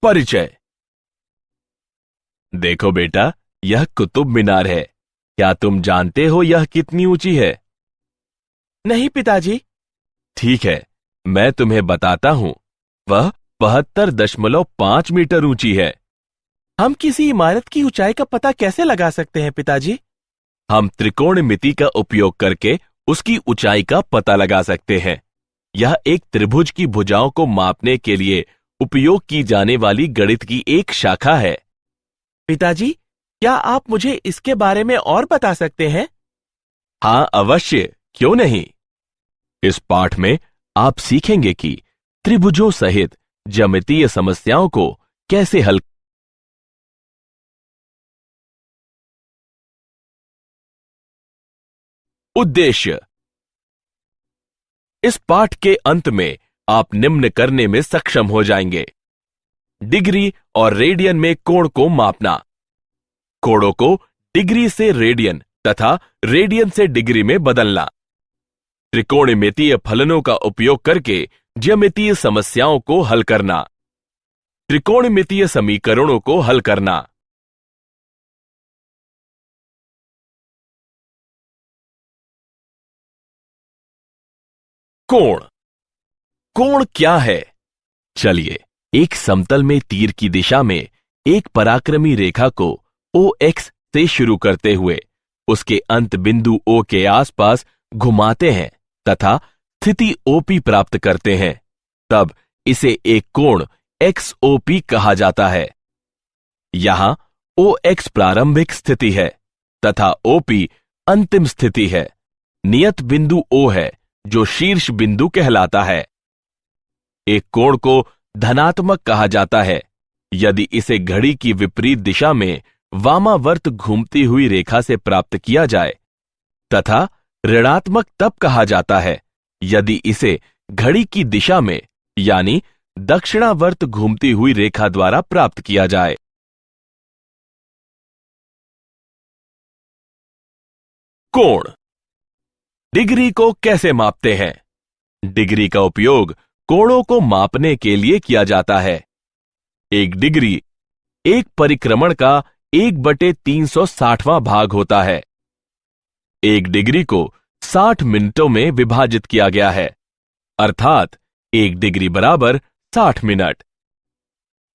परिचय। देखो बेटा, यह कुतुब मीनार है। क्या तुम जानते हो यह कितनी ऊंची है? नहीं पिताजी। ठीक है, मैं तुम्हें बताता हूं। वह 72.5 मीटर ऊंची है। हम किसी इमारत की ऊंचाई का पता कैसे लगा सकते हैं पिताजी? हम त्रिकोणमिति का उपयोग करके उसकी ऊंचाई का पता लगा सकते हैं। यह एक त्रिभुज की भुजाओं को मापने के लिए उपयोग की जाने वाली गणित की एक शाखा है। पिताजी, क्या आप मुझे इसके बारे में और बता सकते हैं? हाँ अवश्य, क्यों नहीं। इस पाठ में आप सीखेंगे कि त्रिभुजों सहित ज्यामितीय समस्याओं को कैसे हल। उद्देश्य। इस पाठ के अंत में आप निम्न करने में सक्षम हो जाएंगे: डिग्री और रेडियन में कोण को मापना, कोणों को डिग्री से रेडियन तथा रेडियन से डिग्री में बदलना, त्रिकोणमितीय फलनों का उपयोग करके ज्यामितीय समस्याओं को हल करना, त्रिकोणमितीय समीकरणों को हल करना। कोण। कोण क्या है? चलिए, एक समतल में तीर की दिशा में एक पराक्रमी रेखा को OX से शुरू करते हुए उसके अंत बिंदु O के आसपास घुमाते हैं तथा स्थिति OP प्राप्त करते हैं, तब इसे एक कोण XOP कहा जाता है। यहां OX प्रारंभिक स्थिति है तथा OP अंतिम स्थिति है। नियत बिंदु O है जो शीर्ष बिंदु कहलाता है। एक कोण को धनात्मक कहा जाता है यदि इसे घड़ी की विपरीत दिशा में वामावर्त घूमती हुई रेखा से प्राप्त किया जाए, तथा ऋणात्मक तब कहा जाता है यदि इसे घड़ी की दिशा में यानी दक्षिणावर्त घूमती हुई रेखा द्वारा प्राप्त किया जाए। कोण। डिग्री को कैसे मापते हैं? डिग्री का उपयोग कोणों को मापने के लिए किया जाता है। एक डिग्री एक परिक्रमण का 1/360वां भाग होता है। एक डिग्री को 60 मिनटों में विभाजित किया गया है, अर्थात एक डिग्री बराबर 60 मिनट।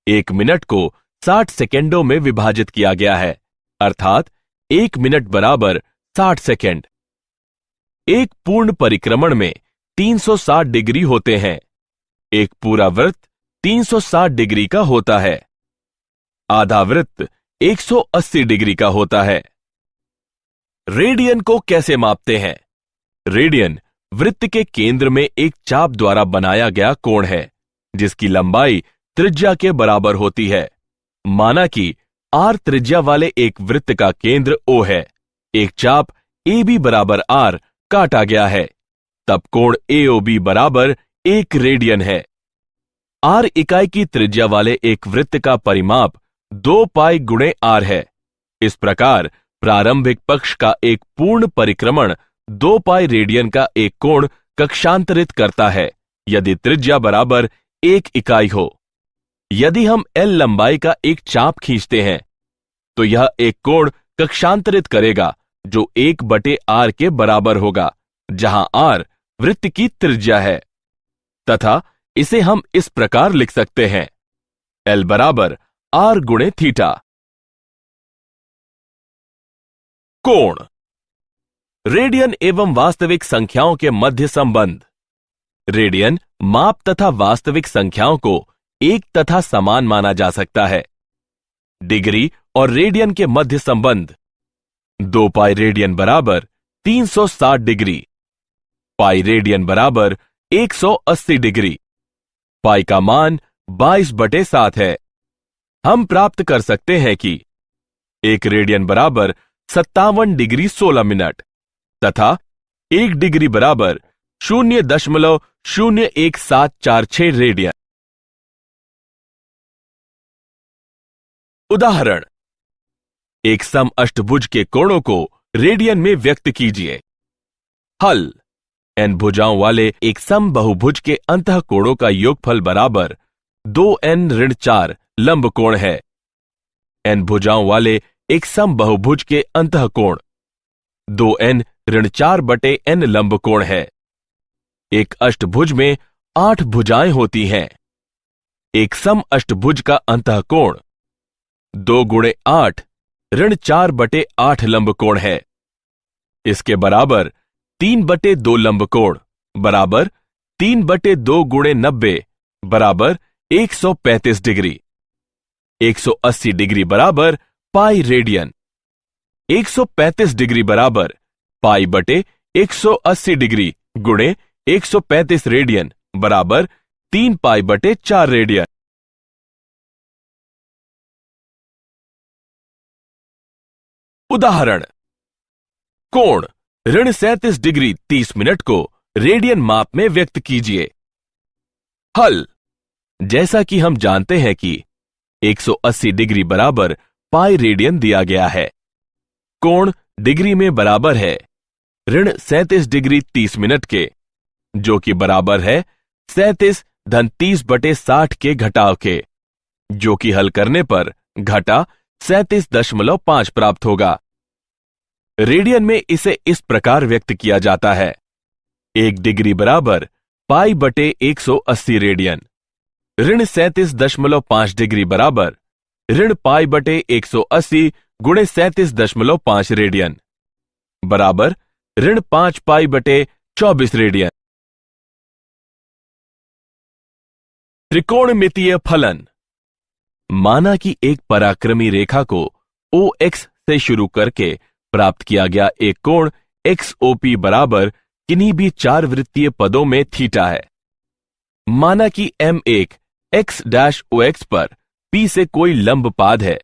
एक मिनट को 60 सेकेंडों में विभाजित किया गया है, अर्थात एक मिनट बराबर 60 सेकेंड। एक पूर्ण परिक्रमण में 360 डिग्री होते हैं। एक पूरा वृत्त 360 डिग्री का होता है। आधा वृत्त 180 डिग्री का होता है। रेडियन को कैसे मापते हैं? रेडियन वृत्त के केंद्र में एक चाप द्वारा बनाया गया कोण है जिसकी लंबाई त्रिज्या के बराबर होती है। माना कि R त्रिज्या वाले एक वृत्त का केंद्र O है। एक चाप AB बराबर R काटा गया है, तब कोण AOB बराबर 1 रेडियन है। R इकाई की त्रिज्या वाले एक वृत्त का परिमाप 2 पाई गुणे R है। इस प्रकार प्रारंभिक पक्ष का एक पूर्ण परिक्रमण 2 पाई रेडियन का एक कोण कक्षांतरित करता है यदि त्रिज्या बराबर 1 इकाई हो। यदि हम L लंबाई का एक चाप खींचते हैं तो यह एक कोण कक्षांतरित करेगा जो 1/R के बराबर होगा, जहां R वृत्त की त्रिज्या है, तथा इसे हम इस प्रकार लिख सकते हैं: L बराबर R गुणे थीटा। कोण। रेडियन एवं वास्तविक संख्याओं के मध्य संबंध। रेडियन माप तथा वास्तविक संख्याओं को एक तथा समान माना जा सकता है। डिग्री और रेडियन के मध्य संबंध। 2 पाई रेडियन बराबर 360 डिग्री, पाई रेडियन बराबर 180 डिग्री। पाई का मान 22/7 है। हम प्राप्त कर सकते हैं कि 1 रेडियन बराबर 57 डिग्री 16 मिनट तथा 1 डिग्री बराबर 0.01746 रेडियन। उदाहरण: एक समअष्टभुज के कोणों को रेडियन में व्यक्त कीजिए। हल: n भुजाओं वाले एक समबहुभुज के अंतःकोणों का योगफल बराबर 2n-4 लंब कोण है। n भुजाओं वाले एक समबहुभुज के अंतःकोण 2n-4/n लंब कोण है। एक अष्टभुज में 8 भुजाएं होती हैं। एक सम अष्टभुज का अंतःकोण 2x8-4/8 लंब कोण है। इसके बराबर 3/2 लंब कोण बराबर 3/2 × 90 बराबर 135 डिग्री। 180 डिग्री बराबर पाई रेडियन। 135 डिग्री बराबर पाई/180 डिग्री गुणे 135 रेडियन बराबर 3 पाई/4 रेडियन। उदाहरण: कोण -37 डिग्री 30 मिनट को रेडियन माप में व्यक्त कीजिए। हल: जैसा कि हम जानते हैं कि 180 डिग्री बराबर पाई रेडियन दिया गया है। कोण डिग्री में बराबर है -37 डिग्री 30 मिनट के, जो कि बराबर है 37-30/60 के घटाव के, जो कि हल करने पर घटा 37.5 प्राप्त होगा। रेडियन में इसे इस प्रकार व्यक्त किया जाता है: 1 डिग्री बराबर पाई/180 रेडियन। -37.5 डिग्री बराबर पाई/180 गुणे 37.5 रेडियन बराबर -5 पाई/24 रेडियन। त्रिकोणमितीय फलन: माना कि एक पराक्रमी रेखा को OX से शुरू करके प्राप्त किया गया एक कोण XOP बराबर किन्हीं भी 4 वृत्तीय पदों में थीटा है। माना कि M1 x-OX पर P से कोई लंब पाद है।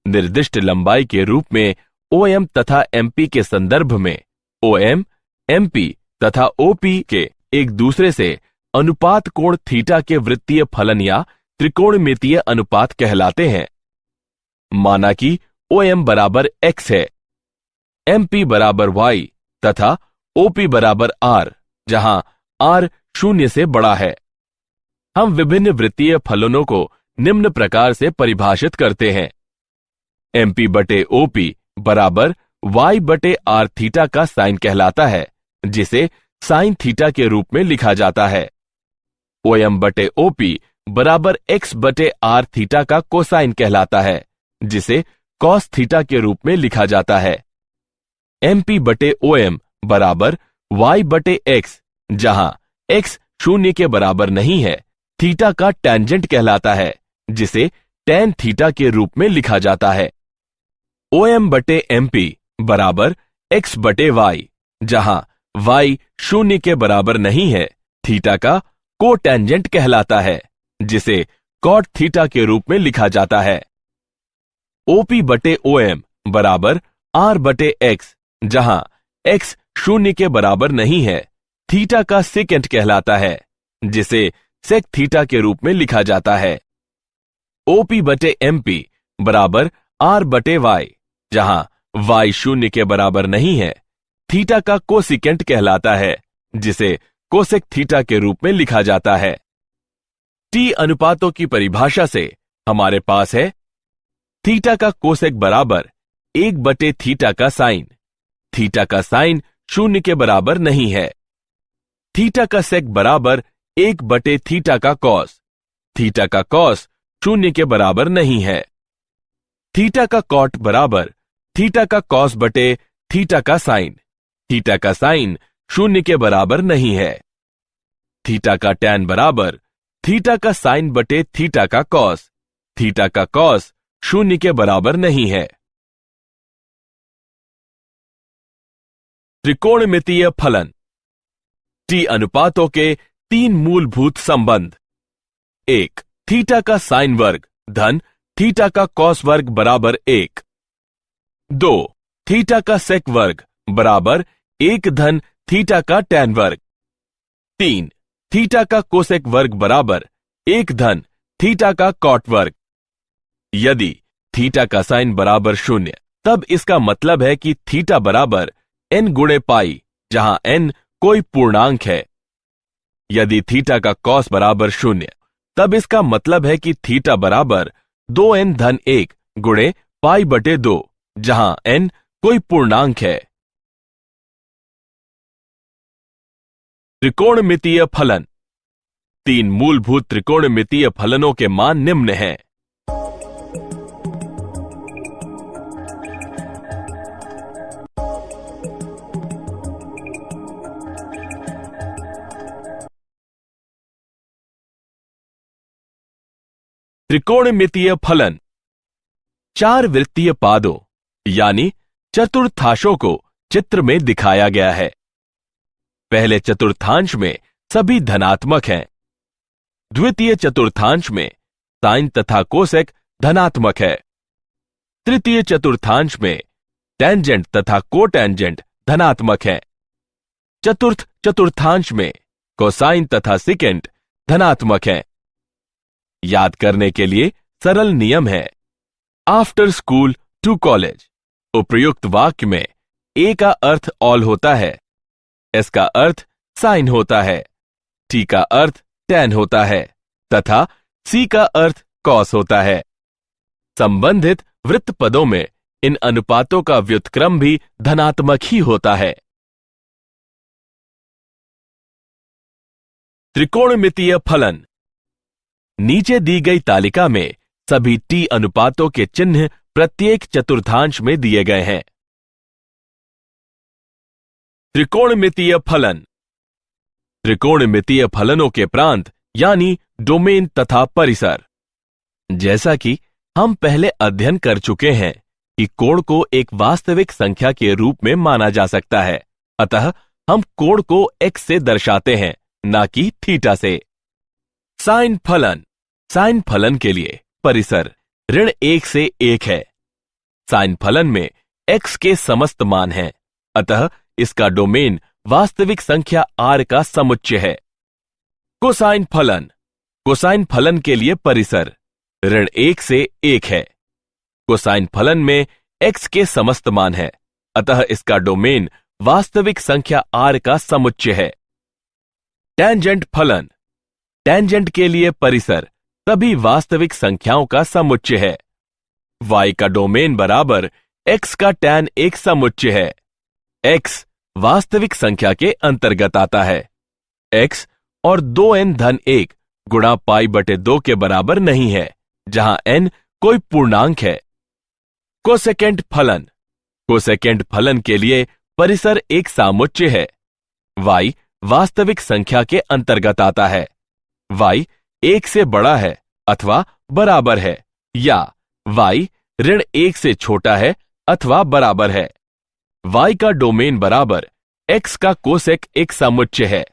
निर्दिष्ट लंबाई के रूप में OM तथा MP के संदर्भ में OM, MP तथा OP के एक दूसरे से अनुपात कोण थीटा के वृत्तीय फलन या त्रिकोणमितीय अनुपात कहलाते हैं। माना कि OM बराबर x है, MP बराबर y तथा OP बराबर r, जहां r 0 से बड़ा है। हम विभिन्न वृत्तीय फलनों को निम्न प्रकार से परिभाषित करते हैं: MP/OP बराबर y/r थीटा का साइन कहलाता है, जिसे साइन थीटा के रूप में लिखा जाता है। OM/OP बराबर x/r थीटा का कोसाइन कहलाता है, जिसे कॉस थीटा के रूप में लिखा जाता है। MP/OM बराबर y/x, जहां x 0 के बराबर नहीं है, थीटा का टेंजेंट कहलाता है, जिसे tan थीटा के रूप में लिखा जाता है। OM/MP बराबर x/y, जहां y 0 के बराबर नहीं है, थीटा का कोटेंजेंट कहलाता है, जिसे cot थीटा के रूप में लिखा जाता है। OP/OM बराबर r/x, जहां x 0 के बराबर नहीं है, थीटा का सेकेंट कहलाता है, जिसे sec थीटा के रूप में लिखा जाता है। OP/MP बराबर r/y, जहां y 0 के बराबर नहीं है, थीटा का कोसिकेंट कहलाता है, जिसे कोसेक थीटा के रूप में लिखा जाता है। T अनुपातों की परिभाषा से हमारे पास है थीटा का कोसेक बराबर 1/थीटा का साइन। थीटा का साइन 0 के बराबर नहीं है। थीटा का सेक बराबर 1/थीटा का कॉस। थीटा का कॉस 0 के बराबर नहीं है। थीटा का कॉट बराबर थीटा का कॉस/थीटा का साइन। थीटा का साइन 0 के बराबर नहीं है। थीटा का टैन बराबर थीटा का साइन/थीटा का कॉस। थीटा का कॉस 0 के बराबर नहीं है। त्रिकोणमितीय फलन। टी अनुपातों के 3 मूलभूत संबंध। 1. थीटा का साइन वर्ग धन थीटा का कॉस वर्ग बराबर 1। 2. थीटा का सेक वर्ग बराबर 1 धन थीटा का टैन वर्ग। 3. थीटा का कोसेक वर्ग बराबर 1 धन थीटा का कॉट वर्ग। यदि थीटा का साइन बराबर 0, तब इसका मतलब है कि थीटा बराबर n गुणे पाई, जहां n कोई पूर्णांक है। यदि थीटा का कॉस बराबर 0, तब इसका मतलब है कि थीटा बराबर 2n-1 गुणे π/2, जहां n कोई पूर्णांक है। त्रिकोणमितीय फलन। 3 मूलभूत त्रिकोणमितीय फलनों के मान निम्न हैं। त्रिकोणमितीय फलन। 4 वृत्तीय पादों यानी चतुर्थांशों को चित्र में दिखाया गया है। पहले चतुर्थांश में सभी धनात्मक हैं। द्वितीय चतुर्थांश में साइन तथा कोसेक धनात्मक है। तृतीय चतुर्थांश में टेंजेंट तथा कोटेंजेंट धनात्मक है। चतुर्थ चतुर्थांश में कोसाइन तथा सिकेंट धनात्मक है। याद करने के लिए सरल नियम है। आफ्टर स्कूल टू कॉलेज उपयुक्त वाक्य में ए का अर्थ ऑल होता है, एस का अर्थ साइन होता है, टी का अर्थ टेन होता है तथा सी का अर्थ कॉस होता है। संबंधित वृत्त पदों में इन अनुपातों का व्युत्क्रम भी धनात्मक ही होता है। त्रिकोणमितीय फलन। नीचे दी गई तालिका में सभी टी अनुपातों के चिन्ह प्रत्येक चतुर्थांश में दिए गए हैं। त्रिकोणमितीय फलन। त्रिकोणमितीय फलनों के प्रांत यानी डोमेन तथा परिसर। जैसा कि हम पहले अध्ययन कर चुके हैं कि कोण को एक वास्तविक संख्या के रूप में माना जा सकता है, अतः हम कोण को x से दर्शाते हैं, ना कि थीटा से। साइन फलन। साइन फलन के लिए परिसर ऋण 1 से 1 है। साइन फलन में x के समस्त मान हैं, अतः इसका डोमेन वास्तविक संख्या r का समुच्चय है। कोसाइन फलन। कोसाइन फलन के लिए परिसर ऋण 1 से 1 है। कोसाइन फलन में x के समस्त मान है, अतः इसका डोमेन वास्तविक संख्या r का समुच्चय है। टेंजेंट फलन। टेंजेंट के लिए परिसर सभी वास्तविक संख्याओं का समुच्चय है। y का डोमेन बराबर x का tan एक समुच्चय है। x वास्तविक संख्या के अंतर्गत आता है। x और 2n-1 गुणा π/2 के बराबर नहीं है, जहां n कोई पूर्णांक है। कोसेकेंट फलन। कोसेकेंट फलन के लिए परिसर एक सामुच्चय है। y वास्तविक संख्या के अंतर्गत आता है। y 1 से बड़ा है अथवा बराबर है, या y ऋण 1 से छोटा है अथवा बराबर है। y का डोमेन बराबर x का कोसेक एक समुच्चय है।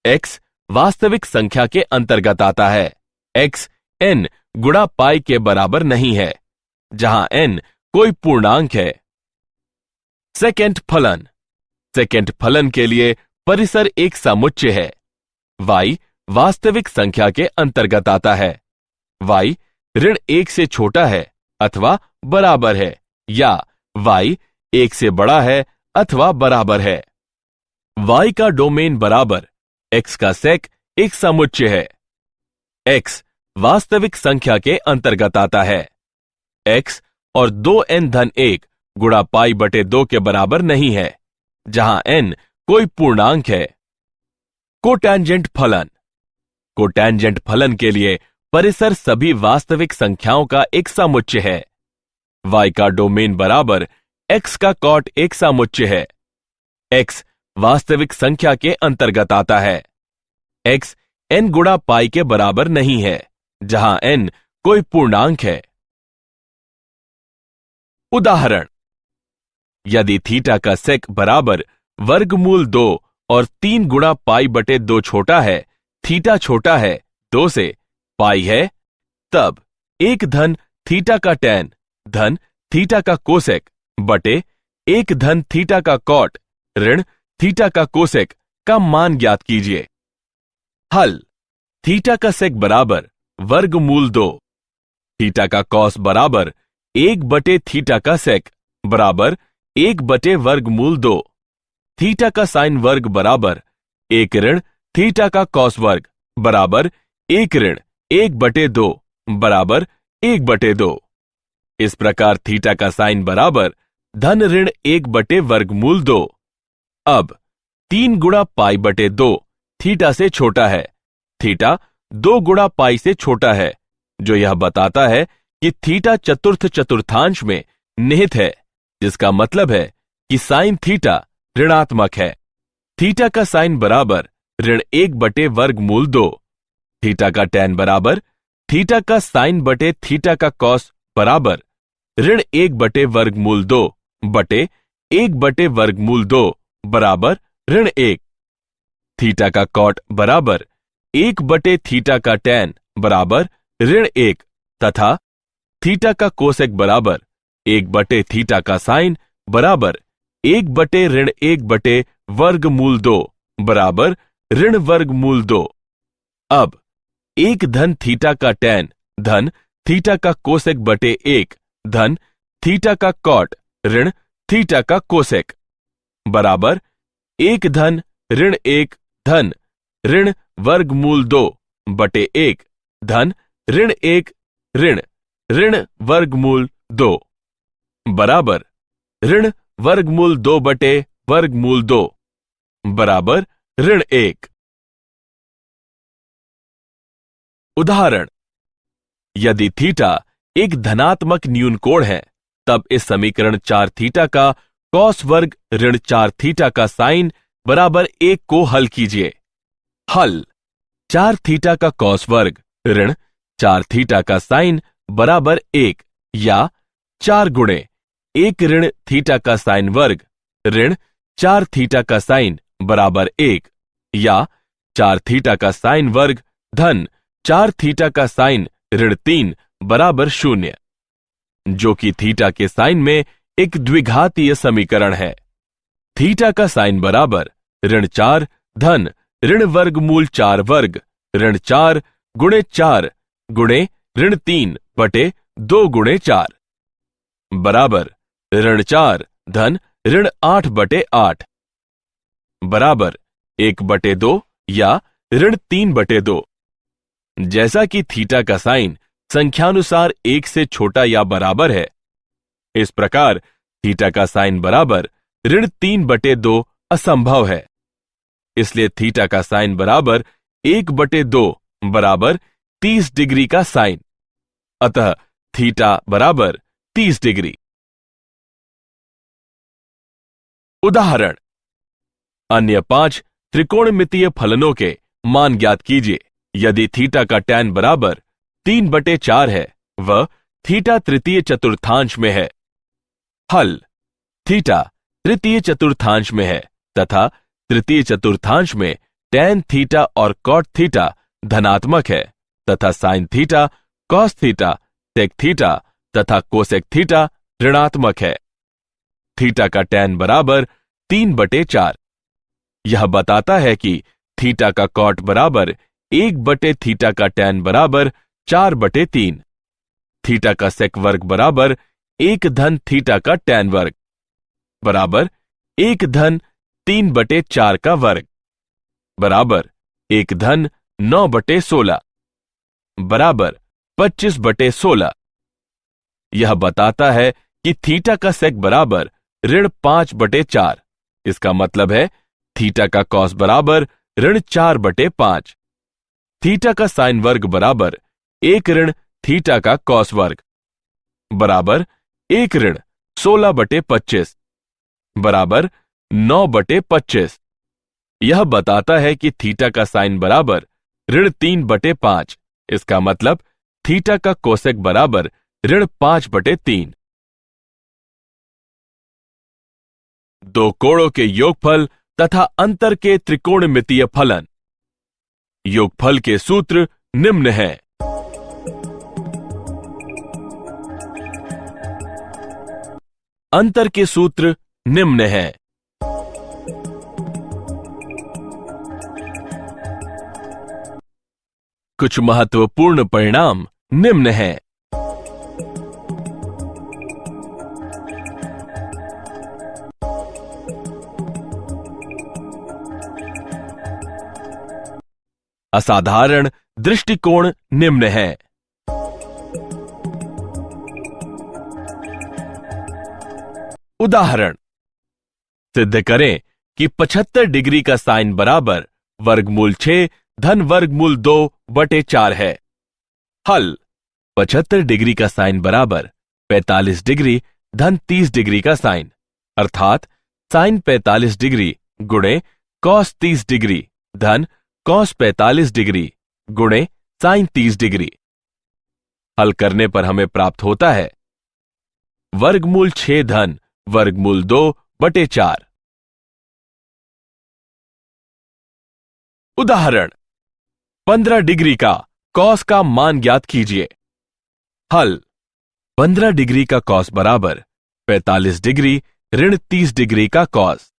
x वास्तविक संख्या के अंतर्गत आता है। x n गुणा पाई के बराबर नहीं है, जहां n कोई पूर्णांक है। सेकेंड फलन। सेकेंड फलन के लिए परिसर एक समुच्चय है। y वास्तविक संख्या के अंतर्गत आता है। y ऋण 1 से छोटा है अथवा बराबर है, या y 1 से बड़ा है अथवा बराबर है। y का डोमेन बराबर x का सेक एक समुच्चय है। x वास्तविक संख्या के अंतर्गत आता है। x और 2n-1 गुणा π/2 के बराबर नहीं है, जहां n कोई पूर्णांक है। कोटेंजेंट फलन। कोटेंजेंट फलन के लिए परिसर सभी वास्तविक संख्याओं का एक समुच्चय है। y का डोमेन बराबर x का कॉट एक समुच्चय है। x वास्तविक संख्या के अंतर्गत आता है। x n गुणा पाई के बराबर नहीं है, जहां n कोई पूर्णांक है। उदाहरण, यदि थीटा का सेक बराबर वर्गमूल 2 और 3 गुणा π/2 छोटा है, थीटा छोटा है 2 से, पाई है, तब 1 धन थीटा का टैन धन थीटा का कोसेक बटे 1 धन थीटा का कॉट ऋण थीटा का कोसेक का मान ज्ञात कीजिए। हल। थीटा का सेक बराबर वर्गमूल 2, थीटा का कॉस बराबर 1 बटे थीटा का सेक बराबर 1 बटे वर्गमूल 2, थीटा का साइन वर्ग बराबर 1 ऋण थीटा का कॉस वर्ग बराबर 1 ऋण 1/2 बराबर 1/2। इस प्रकार थीटा का साइन बराबर धन ऋण 1/वर्गमूल 2। अब 3 गुणा π/2 थीटा से छोटा है। थीटा 2 गुणा पाई से छोटा है, जो यह बताता है कि थीटा चतुर्थ चतुर्थांश में निहित है, जिसका मतलब है कि साइन थीटा ऋणात्मक है। थीटा का साइन बराबर ऋण 1/वर्गमूल 2। थीटा का टैन बराबर थीटा का साइन बटे थीटा का कॉस बराबर ऋण 1/वर्गमूल 2 बटे 1/वर्गमूल 2 बराबर ऋण 1। थीटा का कॉट बराबर 1/थीटा का टैन बराबर ऋण 1 तथा थीटा का कोसेक बराबर 1/थीटा का साइन बराबर 1/1/वर्गमूल 2 बराबर ऋण वर्गमूल 2। अब 1 धन थीटा का टैन धन थीटा का कोसेक बटे 1 धन थीटा का कॉट ऋण थीटा का कोसेक बराबर 1 धन ऋण 1 धन ऋण वर्गमूल 2 बटे 1 धन ऋण 1 ऋण ऋण वर्गमूल 2 बराबर ऋण वर्गमूल 2 बटे वर्गमूल 2 बराबर ऋण 1। उदाहरण, यदि थीटा एक धनात्मक न्यून कोण है, तब इस समीकरण 4 थीटा का कॉस वर्ग ऋण 4 थीटा का साइन बराबर 1 को हल कीजिए। हल 4 थीटा का कॉस वर्ग ऋण 4 थीटा का साइन बराबर 1 या 4 गुणे 1 ऋण थीटा का साइन वर्ग ऋण 4 थीटा का साइन बराबर 1 या 4 थीटा का साइन वर्ग धन 4 थीटा का साइन ऋण 3 बराबर 0, जो कि थीटा के साइन में एक द्विघातीय समीकरण है। थीटा का साइन बराबर ऋण 4 धन ऋण वर्गमूल 4 वर्ग ऋण 4 गुणे 4 गुणे ऋण 3 बटे 2 गुणे 4 बराबर ऋण 4 धन ऋण 8 बटे 8 बराबर 1/2 या ऋण 3/2। जैसा कि थीटा का साइन संख्यानुसार 1 से छोटा या बराबर है, इस प्रकार थीटा का साइन बराबर ऋण 3/2 असंभव है। इसलिए थीटा का साइन बराबर 1/2 बराबर 30 डिग्री का साइन। अतः थीटा बराबर 30 डिग्री। उदाहरण, अन्य 5 त्रिकोणमितीय फलनों के मान ज्ञात कीजिए। यदि थीटा का टैन बराबर 3/4 है व थीटा तृतीय चतुर्थांश में है। हल, थीटा तृतीय चतुर्थांश में है तथा तृतीय चतुर्थांश में टैन थीटा और कॉट थीटा धनात्मक है तथा sine theta, cos theta, sec theta तथा कोसेक थीटा ऋणात्मक है। थीटा का टैन बराबर 3/4। यह बताता है कि थीटा का कॉट बराबर 1/थीटा का टैन बराबर 4/3। थीटा का सेक वर्ग बराबर 1 धन थीटा का टैन वर्ग बराबर 1 धन 3/4 का वर्ग बराबर 1 धन 9/16 बराबर 25/16। यह बताता है कि थीटा का सेक बराबर ऋण 5/4। इसका मतलब है थीटा का कॉस बराबर ऋण 4/5। थीटा का साइन वर्ग बराबर 1 ऋण थीटा का कॉस वर्ग बराबर 1 ऋण 16/25 बराबर 9/25। यह बताता है कि थीटा का साइन बराबर ऋण 3/5। इसका मतलब थीटा का कोसेक बराबर ऋण 5/3। दो कोणों के योगफल तथा अंतर के त्रिकोणमितीय फलन। योगफल के सूत्र निम्न हैं। अंतर के सूत्र निम्न हैं। कुछ महत्वपूर्ण परिणाम निम्न हैं। असाधारण दृष्टिकोण निम्न हैं। उदाहरण, सिद्ध करें कि 75 डिग्री का साइन बराबर वर्गमूल 6 धन वर्गमूल 2 बटे 4 है। हल, 75 डिग्री का साइन बराबर 45 डिग्री धन 30 डिग्री का साइन, अर्थात साइन 45 डिग्री गुणे कॉस 30 डिग्री धन कॉस 45 डिग्री गुणे साइन 30 डिग्री। हल करने पर हमें प्राप्त होता है वर्गमूल 6 धन वर्गमूल 2 बटे 4। उदाहरण, 15 डिग्री का कॉस का मान ज्ञात कीजिए। हल, 15 डिग्री का कॉस बराबर 45 डिग्री ऋण 30 डिग्री का कॉस,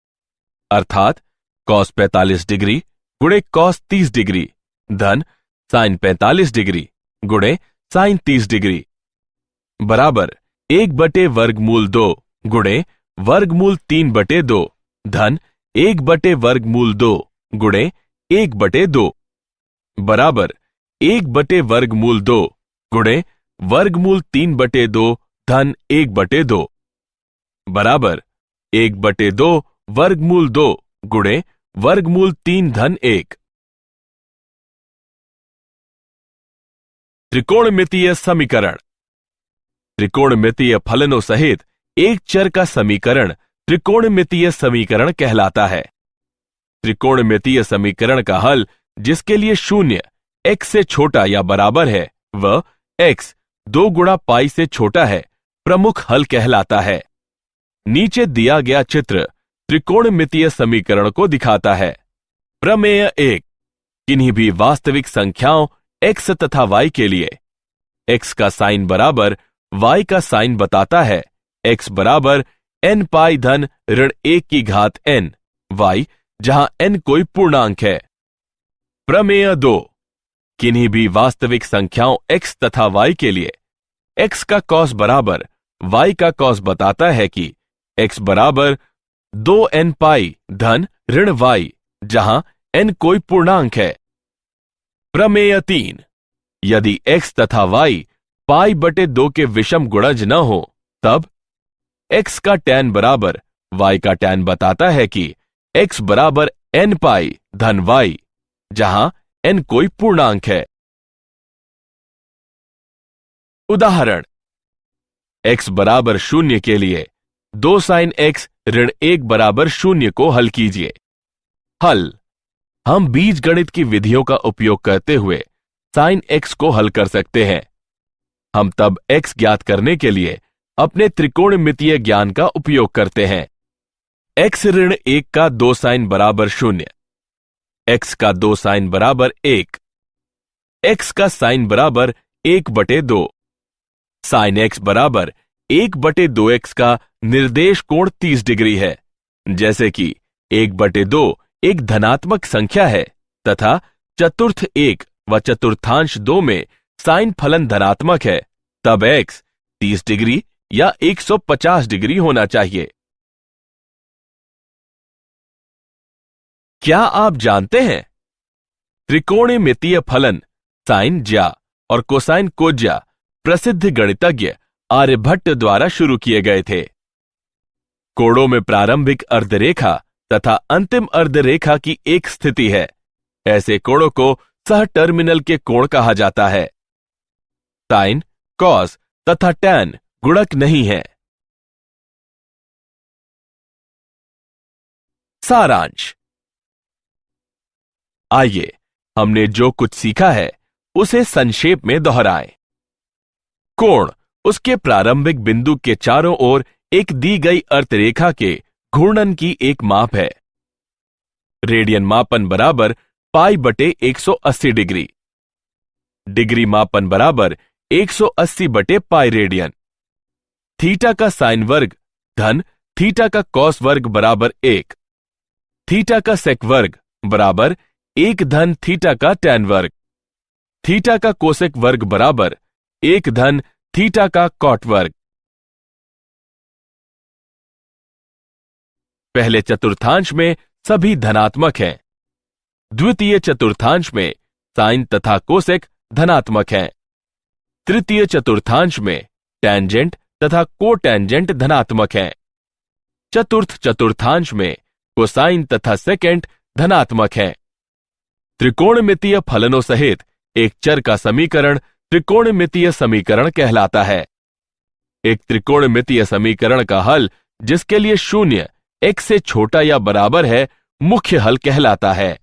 अर्थात कॉस 45 डिग्री गुणे कॉस 30 डिग्री धन साइन 45 डिग्री गुणे साइन 30 डिग्री बराबर 1 बटे वर्गमूल 2 गुणे वर्गमूल 3 बटे 2 धन 1 बटे वर्गमूल 2 गुणे 1 बटे 2 बराबर 1 बटे वर्गमूल 2 गुणे वर्गमूल 3 बटे 2 धन 1 बटे 2 बराबर 1 बटे 2 वर्गमूल 2 गुणे वर्गमूल 3 धन 1। त्रिकोणमितीय समीकरण। त्रिकोणमितीय फलनों सहित एक चर का समीकरण त्रिकोणमितीय समीकरण कहलाता है। त्रिकोणमितीय समीकरण का हल जिसके लिए शून्य x से छोटा या बराबर है वह x 2 गुणा पाई से छोटा है प्रमुख हल कहलाता है। नीचे दिया गया चित्र त्रिकोणमितीय समीकरण को दिखाता है। प्रमेय 1, किन्हीं भी वास्तविक संख्याओं x तथा y के लिए x का साइन बराबर y का साइन बताता है x बराबर n पाई धन ऋण 1 की घात n y, जहां n कोई पूर्णांक है। प्रमेय 2, किन्हीं भी वास्तविक संख्याओं x तथा y के लिए x का कॉस बराबर y का कॉस बताता है कि x बराबर 2n पाई धन ऋण y, जहां n कोई पूर्णांक है। प्रमेय 3, यदि x तथा y पाई बटे 2 के विषम गुणज न हो तब x का tan बराबर y का tan बताता है कि x बराबर n पाई धन y, जहां n कोई पूर्णांक है। उदाहरण, x बराबर 0 के लिए 2 साइन x ऋण 1 बराबर 0 को हल कीजिए। हल, हम बीजगणित की विधियों का उपयोग करते हुए साइन x को हल कर सकते हैं। हम तब x ज्ञात करने के लिए अपने त्रिकोणमितीय ज्ञान का उपयोग करते हैं। x ऋण 1 का 2 साइन बराबर 0, x का 2 साइन बराबर 1, x का साइन बराबर 1 बटे 2, साइन x बराबर 1 बटे 2x का निर्देश कोण 30 डिग्री है। जैसे कि 1 बटे 2 एक धनात्मक संख्या है तथा चतुर्थ 1 व चतुर्थांश 2 में साइन फलन धनात्मक है, तब x 30 डिग्री या 150 डिग्री होना चाहिए। क्या आप जानते हैं त्रिकोणमितीय फलन साइन ज्या और कोसाइन कोज्या प्रसिद्ध गणितज्ञ आर्यभट्ट द्वारा शुरू किए गए थे। कोणों में प्रारंभिक अर्धरेखा तथा अंतिम अर्धरेखा की एक स्थिति है। ऐसे कोणों को सह टर्मिनल के कोण कहा जाता है। साइन, कॉस तथा टैन गुणक नहीं है। सारांश। आइए हमने जो कुछ सीखा है उसे संक्षेप में दोहराएं। कोण उसके प्रारंभिक बिंदु के चारों ओर एक दी गई अर्धरेखा के घूर्णन की एक माप है। रेडियन मापन बराबर पाई बटे 180 डिग्री, डिग्री मापन बराबर 180 बटे पाई रेडियन, थीटा का साइन वर्ग धन थीटा का कॉस वर्ग बराबर 1, थीटा का सेक वर्ग बराबर 1 धन थीटा का टैन वर्ग, थीटा का कोसेक वर्ग बराबर 1 धन थीटा का कॉट वर्ग। पहले चतुर्थांश में सभी धनात्मक हैं। द्वितीय चतुर्थांश में साइन तथा कोसेक धनात्मक हैं। तृतीय चतुर्थांश में टैंजेंट तथा कोटैंजेंट धनात्मक हैं। चतुर्थ चतुर्थांश में कोसाइन तथा सेकेंट धनात्मक हैं। त्रिकोणमितीय फलनों सहित एक चर का समीकरण त्रिकोणमितीय समीकरण कहलाता है। एक त्रिकोणमितीय समीकरण का हल जिसके लिए शून्य x से छोटा या बराबर है मुख्य हल कहलाता है।